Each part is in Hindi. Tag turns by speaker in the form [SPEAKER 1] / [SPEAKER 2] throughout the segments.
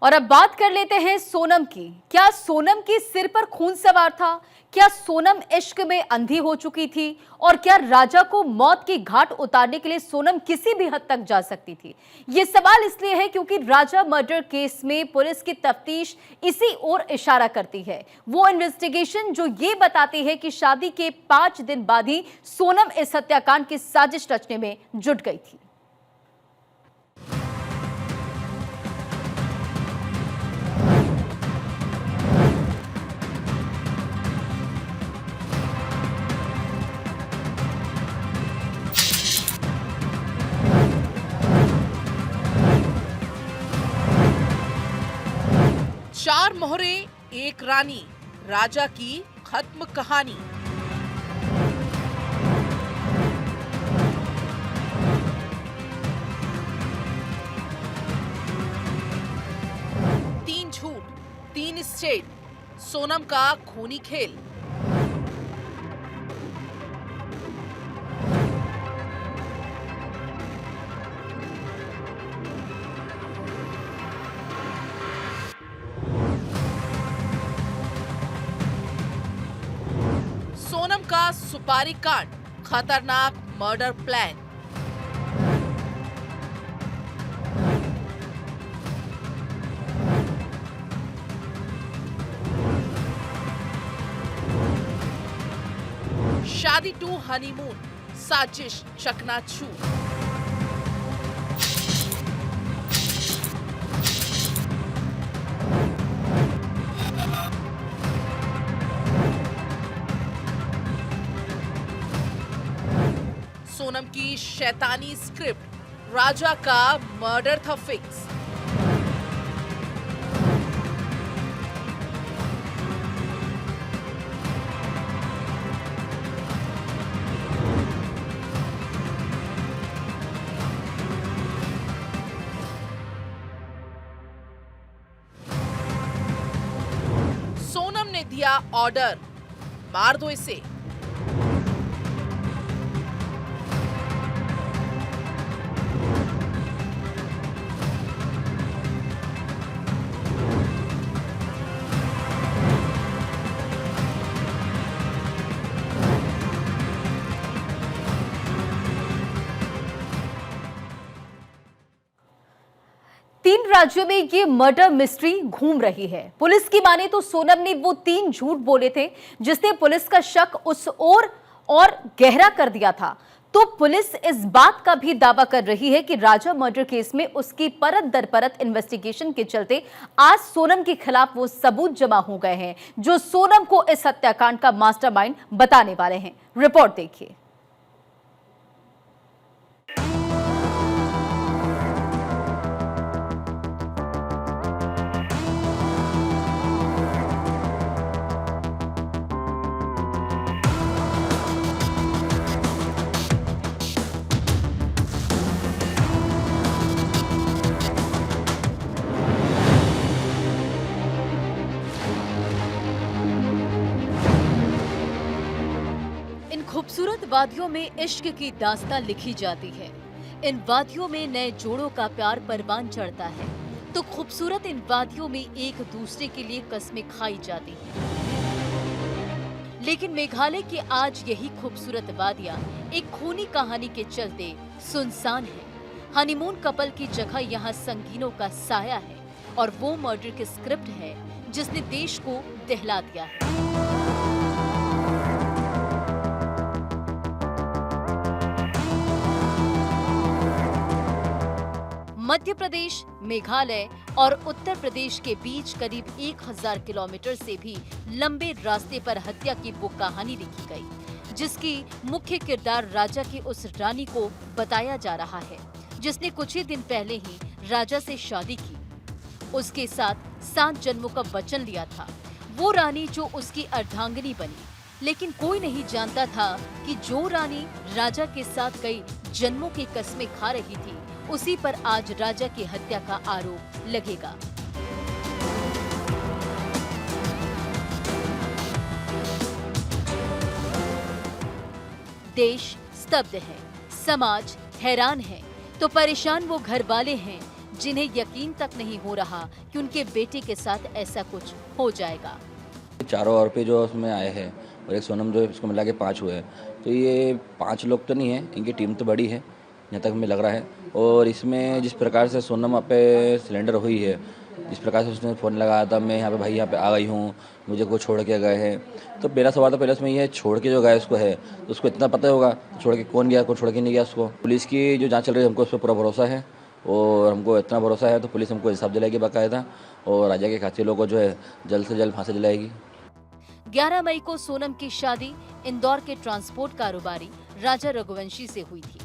[SPEAKER 1] और अब बात कर लेते हैं सोनम की। क्या सोनम के सिर पर खून सवार था? क्या सोनम इश्क में अंधी हो चुकी थी? और क्या राजा को मौत की घाट उतारने के लिए सोनम किसी भी हद तक जा सकती थी? ये सवाल इसलिए है क्योंकि राजा मर्डर केस में पुलिस की तफ्तीश इसी ओर इशारा करती है। वो इन्वेस्टिगेशन जो ये बताती है कि शादी के 5 दिन बाद ही सोनम इस हत्याकांड की साजिश रचने में जुट गई थी।
[SPEAKER 2] चार मोहरे एक रानी, राजा की खत्म कहानी। तीन झूठ, तीन स्टेट, सोनम का खूनी खेल। सोनम का सुपारी कांड, खतरनाक मर्डर प्लान। शादी टू हनीमून, साजिश चकनाचूर। सोनम की शैतानी स्क्रिप्ट, राजा का मर्डर था फिक्स। सोनम ने दिया ऑर्डर, मार दो इसे।
[SPEAKER 1] तीन राज्यों में ये मर्डर मिस्ट्री घूम रही है। पुलिस की माने तो सोनम ने वो 3 झूठ बोले थे जिसने पुलिस का शक उस ओर और गहरा कर दिया था। तो पुलिस इस बात का भी दावा कर रही है कि राजा मर्डर केस में उसकी परत दर परत इन्वेस्टिगेशन के चलते आज सोनम के खिलाफ वो सबूत जमा हो गए हैं जो सोनम को इस हत्याकांड का मास्टरमाइंड बताने वाले हैं। रिपोर्ट देखिए। खूबसूरत वादियों में इश्क की दास्तां लिखी जाती है। इन वादियों में नए जोड़ों का प्यार परवान चढ़ता है तो खूबसूरत इन वादियों में एक दूसरे के लिए कस्में खाई जाती हैं। लेकिन मेघालय की आज यही खूबसूरत वादियां एक खूनी कहानी के चलते सुनसान है। हनीमून कपल की जगह यहाँ संगीनों का साया है और वो मर्डर की स्क्रिप्ट है जिसने देश को दहला दिया है। मध्य प्रदेश, मेघालय और उत्तर प्रदेश के बीच करीब 1000 किलोमीटर से भी लंबे रास्ते पर हत्या की वो कहानी लिखी गई, जिसकी मुख्य किरदार राजा की उस रानी को बताया जा रहा है जिसने कुछ ही दिन पहले ही राजा से शादी की। उसके साथ 7 जन्मों का वचन लिया था। वो रानी जो उसकी अर्धांगिनी बनी, लेकिन कोई नहीं जानता था कि जो रानी राजा के साथ कई जन्मों की कस्में खा रही थी उसी पर आज राजा की हत्या का आरोप लगेगा। देश स्तब्ध है, समाज हैरान है, तो परेशान वो घर वाले हैं जिन्हें यकीन तक नहीं हो रहा कि उनके बेटे के साथ ऐसा कुछ हो जाएगा।
[SPEAKER 3] चारों आरोपी जो उसमें आए हैं और एक सोनम जो इसको मिला के 5 हुए हैं, तो ये 5 लोग तो नहीं है, इनकी टीम तो बड़ी है जहाँ तक हमें लग रहा है। और इसमें जिस प्रकार से सोनम वहाँ पे सिलेंडर हुई है, जिस प्रकार से उसने फ़ोन लगाया था, मैं यहाँ पे भाई यहाँ पे आ गई हूँ, मुझे को छोड़ के गए हैं, तो मेरा सवाल तो पहले उसमें ये है, छोड़ के जो गए उसको है तो उसको इतना पता होगा तो छोड़ के कौन गया, कौन छोड़ के नहीं गया उसको। पुलिस की जो जाँच चल रही है हमको उस पर पूरा भरोसा है और हमको इतना भरोसा है तो पुलिस हमको इंसाफ दिलाएगी बाकायदा और राजा के कातिलों को जो है जल्द से जल्द फांसी दिलाएगी।
[SPEAKER 1] 11 मई को सोनम की शादी इंदौर के ट्रांसपोर्ट कारोबारी राजा रघुवंशी से हुई थी।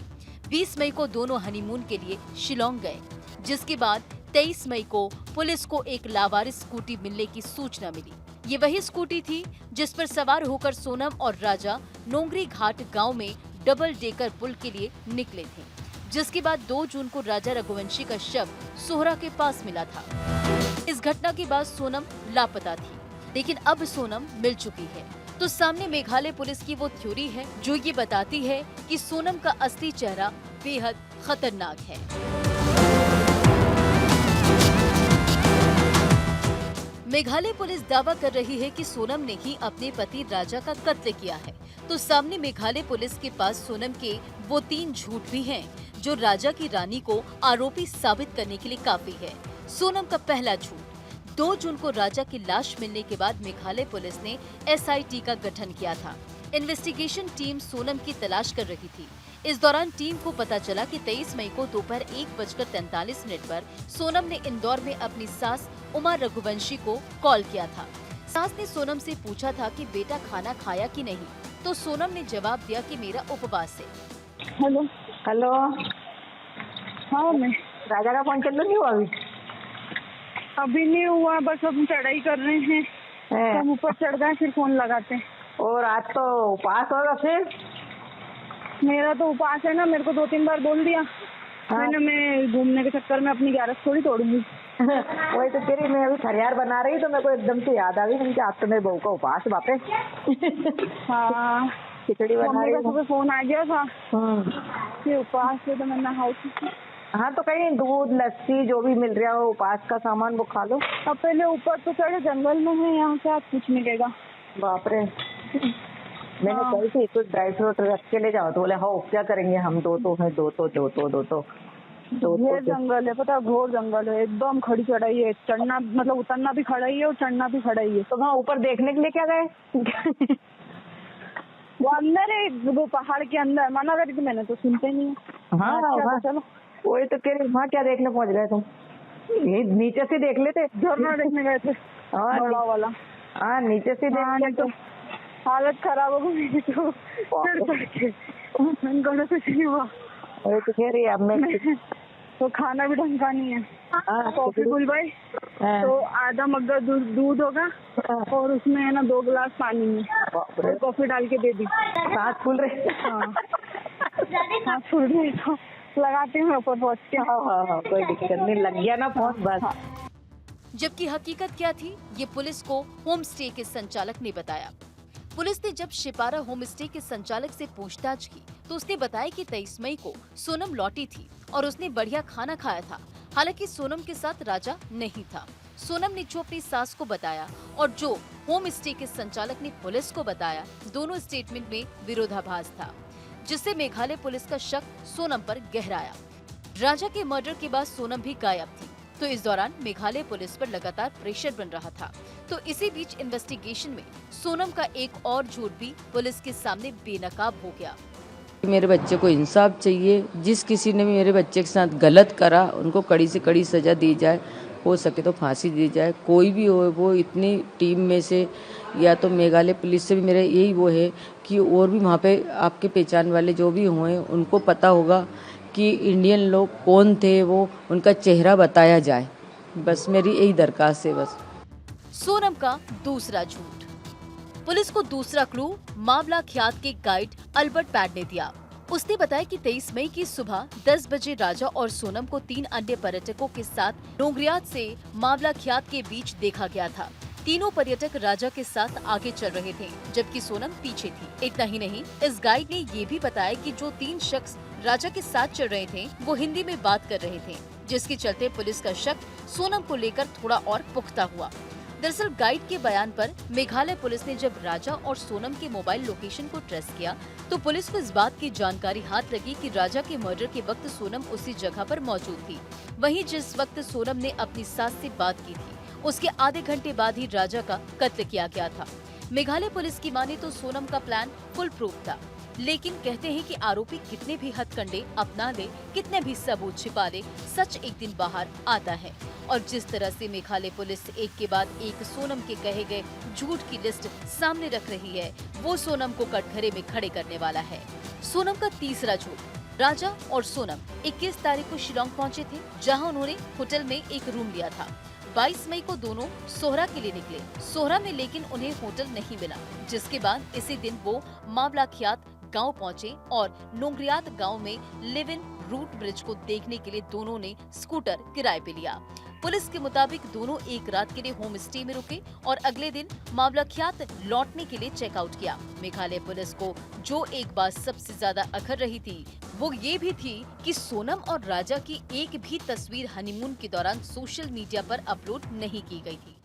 [SPEAKER 1] 20 मई को दोनों हनीमून के लिए शिलोंग गए, जिसके बाद 23 मई को पुलिस को एक लावारिस स्कूटी मिलने की सूचना मिली। ये वही स्कूटी थी जिस पर सवार होकर सोनम और राजा नोंगरी घाट गांव में डबल डेकर पुल के लिए निकले थे, जिसके बाद 2 जून को राजा रघुवंशी का शव सोहरा के पास मिला था। इस घटना के बाद सोनम लापता थी, लेकिन अब सोनम मिल चुकी है। तो सामने मेघालय पुलिस की वो थ्योरी है जो ये बताती है कि सोनम का असली चेहरा बेहद खतरनाक है। मेघालय पुलिस दावा कर रही है कि सोनम ने ही अपने पति राजा का कत्ल किया है। तो सामने मेघालय पुलिस के पास सोनम के वो 3 झूठ भी हैं जो राजा की रानी को आरोपी साबित करने के लिए काफी है। सोनम का पहला झूठ, 2 जून को राजा की लाश मिलने के बाद मेघालय पुलिस ने SIT का गठन किया था। इन्वेस्टिगेशन टीम सोनम की तलाश कर रही थी। इस दौरान टीम को पता चला कि 23 मई को दोपहर 1:43 पर सोनम ने इंदौर में अपनी सास उमा रघुवंशी को कॉल किया था। सास ने सोनम से पूछा था कि बेटा खाना खाया कि नहीं, तो सोनम ने जवाब दिया कि मेरा उपवास है।
[SPEAKER 4] हेलो
[SPEAKER 5] हेलो,
[SPEAKER 4] हाँ मैं
[SPEAKER 5] राजा का फोन चल नहीं हुआ
[SPEAKER 4] अभी नहीं हुआ, बस हम चढ़ाई कर रहे हैं।
[SPEAKER 5] है?
[SPEAKER 4] हम ऊपर चढ़ गए फिर फोन लगाते हैं।
[SPEAKER 5] और आज तो उपवास होगा फिर।
[SPEAKER 4] मेरा तो उपवास है ना, मेरे को 2-3 बार बोल दिया। मैंने मैं घूमने के चक्कर में अपनी ग्यारस थोड़ी तोड़ूंगी।
[SPEAKER 5] वही तो कह रही, मैं अभी फरियार बना रही तो मेरे को एकदम से याद आ गई कि आज तो मेरे बहू का उपवास बापे।
[SPEAKER 4] हाँ,
[SPEAKER 5] खिचड़ी बना
[SPEAKER 4] मम्मी
[SPEAKER 5] रही
[SPEAKER 4] का
[SPEAKER 5] हूँ।
[SPEAKER 4] सुबह फोन आ गया था कि उपवास है, तो मैं नहा उठी।
[SPEAKER 5] हाँ तो कहीं दूध लस्सी जो भी मिल रहा हो उपवास का सामान वो खा लो।
[SPEAKER 4] अब पहले ऊपर तो चढ़े, जंगल में है, यहाँ से आज कुछ मिलेगा।
[SPEAKER 5] बाप रे, मैंने कही थी कुछ ड्राई फ्रूट रख के ले जाओ, तो बोले हाँ क्या करेंगे हम, दो
[SPEAKER 4] ये जंगल है, पता, घोर जंगल है, एकदम खड़ी चढ़ाई है। चढ़ना मतलब उतरना भी खड़ा ही है और चढ़ना भी खड़ा ही है।
[SPEAKER 5] तो वहाँ ऊपर देखने के लिए क्या गए?
[SPEAKER 4] वो अंदर है, वो पहाड़ के अंदर। मना करी थी मैंने तो सुनते नहीं है।
[SPEAKER 5] हाँ
[SPEAKER 4] अच्छा,
[SPEAKER 5] हाँ,
[SPEAKER 4] तो चलो।
[SPEAKER 5] वही तो कह रही, वहाँ क्या देखने पहुँच गए तुम? नीचे से देख लेते।
[SPEAKER 4] झरना देखने गए थे, बड़ा वाला।
[SPEAKER 5] हाँ नीचे से देख
[SPEAKER 4] नहीं तो हालत खराब हो गई तो चढ़ के मैंने कहा कुछ नहीं हुआ।
[SPEAKER 5] वही तो कह रही अब मैं
[SPEAKER 4] तो खाना भी ढंग का नहीं है। कॉफी गुल भाई
[SPEAKER 5] हाँ।
[SPEAKER 4] तो आधा मग्गा दूध होगा और उसमें है ना 2 गिलास पानी में और कॉफी डाल के दे दी।
[SPEAKER 5] सांस फूल रही।
[SPEAKER 4] हाँ, सांस फूल रही तो लगाती हूँ ऊपर पहुँच के।
[SPEAKER 5] हाँ, कोई दिक्कत नहीं, लग गया ना फोन बस।
[SPEAKER 1] जबकि हकीकत क्या थी, ये पुलिस को होम स्टे के संचालक ने बताया। पुलिस ने जब शिपारा होम स्टे के संचालक से पूछताछ की तो उसने बताया कि 23 मई को सोनम लौटी थी और उसने बढ़िया खाना खाया था। हालांकि सोनम के साथ राजा नहीं था। सोनम ने जो अपनी सास को बताया और जो होम स्टे के संचालक ने पुलिस को बताया, दोनों स्टेटमेंट में विरोधाभास था, जिससे मेघालय पुलिस का शक सोनम पर गहराया। राजा के मर्डर के बाद सोनम भी गायब थी, तो इस दौरान मेघालय पुलिस पर लगातार प्रेशर बन रहा था। तो इसी बीच इन्वेस्टिगेशन में सोनम का एक और झूठ भी पुलिस के सामने बेनकाब हो गया।
[SPEAKER 6] मेरे बच्चे को इंसाफ चाहिए। जिस किसी ने भी मेरे बच्चे के साथ गलत करा उनको कड़ी से कड़ी सजा दी जाए, हो सके तो फांसी दी जाए। कोई भी हो, वो इतनी टीम में से या तो मेघालय पुलिस से भी मेरा यही वो है कि और भी वहाँ पे आपके पहचान वाले जो भी हुए उनको पता होगा कि इंडियन लोग कौन थे, वो उनका चेहरा बताया जाए। बस मेरी यही दरखास्त है। बस
[SPEAKER 1] सोनम का दूसरा झूठ, पुलिस को दूसरा क्लू मामला ख्यात के गाइड अल्बर्ट पैड ने दिया। उसने बताया कि 23 मई की सुबह 10 बजे राजा और सोनम को 3 अन्य पर्यटकों के साथ डोंगरियात से मामला ख्यात के बीच देखा गया था। तीनों पर्यटक राजा के साथ आगे चल रहे थे, जबकि सोनम पीछे थी। इतना ही नहीं, इस गाइड ने ये भी बताया कि जो 3 शख्स राजा के साथ चल रहे थे वो हिंदी में बात कर रहे थे। जिसके चलते पुलिस का शक सोनम को लेकर थोड़ा और पुख्ता हुआ। दरअसल गाइड के बयान पर मेघालय पुलिस ने जब राजा और सोनम के मोबाइल लोकेशन को ट्रेस किया तो पुलिस को इस बात की जानकारी हाथ लगी कि राजा के मर्डर के वक्त सोनम उसी जगह पर मौजूद थी। वहीं जिस वक्त सोनम ने अपनी सास से बात की थी उसके आधे घंटे बाद ही राजा का कत्ल किया गया था। मेघालय पुलिस की माने तो सोनम का प्लान फुल प्रूफ था, लेकिन कहते हैं कि आरोपी कितने भी हथकंडे अपना ले, कितने भी सबूत छिपा ले, सच एक दिन बाहर आता है। और जिस तरह से मेघालय पुलिस एक के बाद एक सोनम के कहे गए झूठ की लिस्ट सामने रख रही है, वो सोनम को कटघरे में खड़े करने वाला है। सोनम का तीसरा झूठ। राजा और सोनम 21 तारीख को शिलोंग पहुंचे थे, जहां उन्होंने होटल में एक रूम लिया था। 22 मई को दोनों सोहरा के लिए निकले। सोहरा में लेकिन उन्हें होटल नहीं मिला, जिसके बाद इसी दिन वो मावलाख्यात गांव पहुंचे और नोंगरियात गांव में लिव इन रूट ब्रिज को देखने के लिए दोनों ने स्कूटर किराए पे लिया। पुलिस के मुताबिक दोनों एक रात के लिए होम स्टे में रुके और अगले दिन मावलाख्यात लौटने के लिए चेकआउट किया। मेघालय पुलिस को जो एक बात सबसे ज्यादा अखर रही थी वो ये भी थी कि सोनम और राजा की एक भी तस्वीर हनीमून के दौरान सोशल मीडिया पर अपलोड नहीं की गई थी।